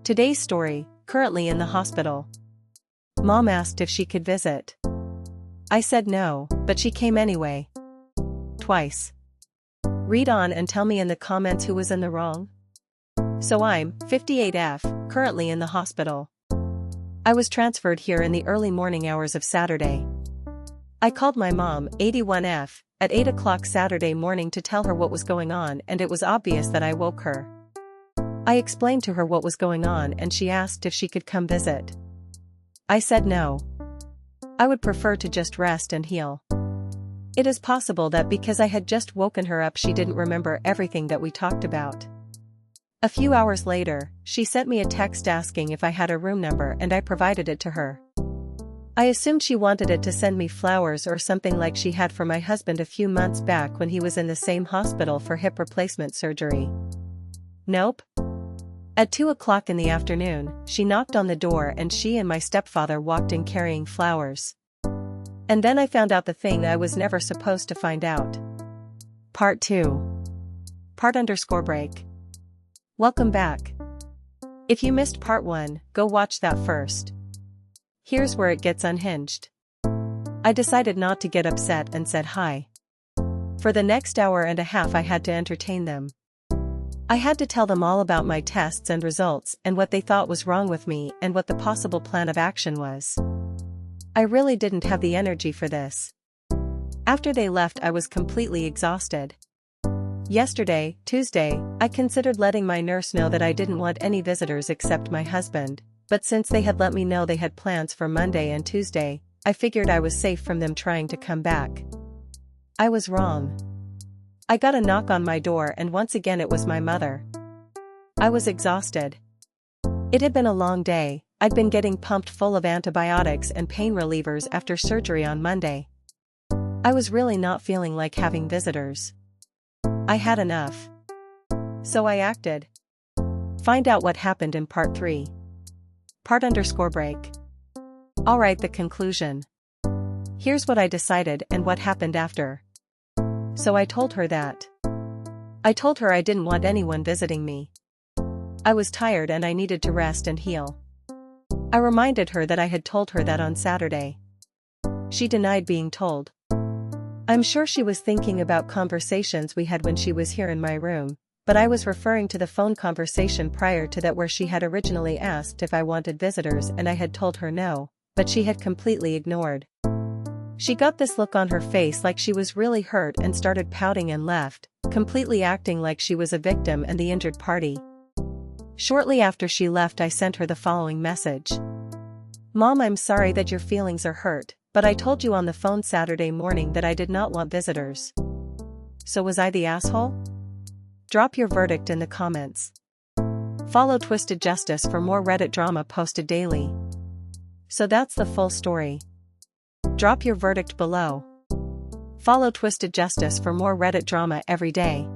Today's story, currently in the hospital. Mom asked if she could visit. I said no, but she came anyway. Twice. Read on and tell me in the comments who was in the wrong. So I'm 58F, currently in the hospital. I was transferred here in the early morning hours of Saturday. I called my mom, 81F, at 8 o'clock Saturday morning to tell her what was going on, and it was obvious that I woke her. I explained to her what was going on and she asked if she could come visit. I said no. I would prefer to just rest and heal. It is possible that because I had just woken her up she didn't remember everything that we talked about. A few hours later, she sent me a text asking if I had a room number and I provided it to her. I assumed she wanted it to send me flowers or something like she had for my husband a few months back when he was in the same hospital for hip replacement surgery. Nope. At 2 o'clock in the afternoon, she knocked on the door and she and my stepfather walked in carrying flowers. And then I found out the thing I was never supposed to find out. Part 2. Part_break. Welcome back. If you missed part 1, go watch that first. Here's where it gets unhinged. I decided not to get upset and said hi. For the next hour and a half I had to entertain them. I had to tell them all about my tests and results and what they thought was wrong with me and what the possible plan of action was. I really didn't have the energy for this. After they left I was completely exhausted. Yesterday, Tuesday, I considered letting my nurse know that I didn't want any visitors except my husband, but since they had let me know they had plans for Monday and Tuesday, I figured I was safe from them trying to come back. I was wrong. I got a knock on my door and once again it was my mother. I was exhausted. It had been a long day. I'd been getting pumped full of antibiotics and pain relievers after surgery on Monday. I was really not feeling like having visitors. I had enough. So I acted. Find out what happened in part 3. Part_break. Alright, the conclusion. Here's what I decided and what happened after. So I told her that. I told her I didn't want anyone visiting me. I was tired and I needed to rest and heal. I reminded her that I had told her that on Saturday. She denied being told. I'm sure she was thinking about conversations we had when she was here in my room, but I was referring to the phone conversation prior to that where she had originally asked if I wanted visitors and I had told her no, but she had completely ignored. She got this look on her face like she was really hurt and started pouting and left, completely acting like she was a victim and the injured party. Shortly after she left I sent her the following message. Mom, I'm sorry that your feelings are hurt, but I told you on the phone Saturday morning that I did not want visitors. So was I the asshole? Drop your verdict in the comments. Follow Twisted Justice for more Reddit drama posted daily. So that's the full story. Drop your verdict below. Follow Twisted Justice for more Reddit drama every day.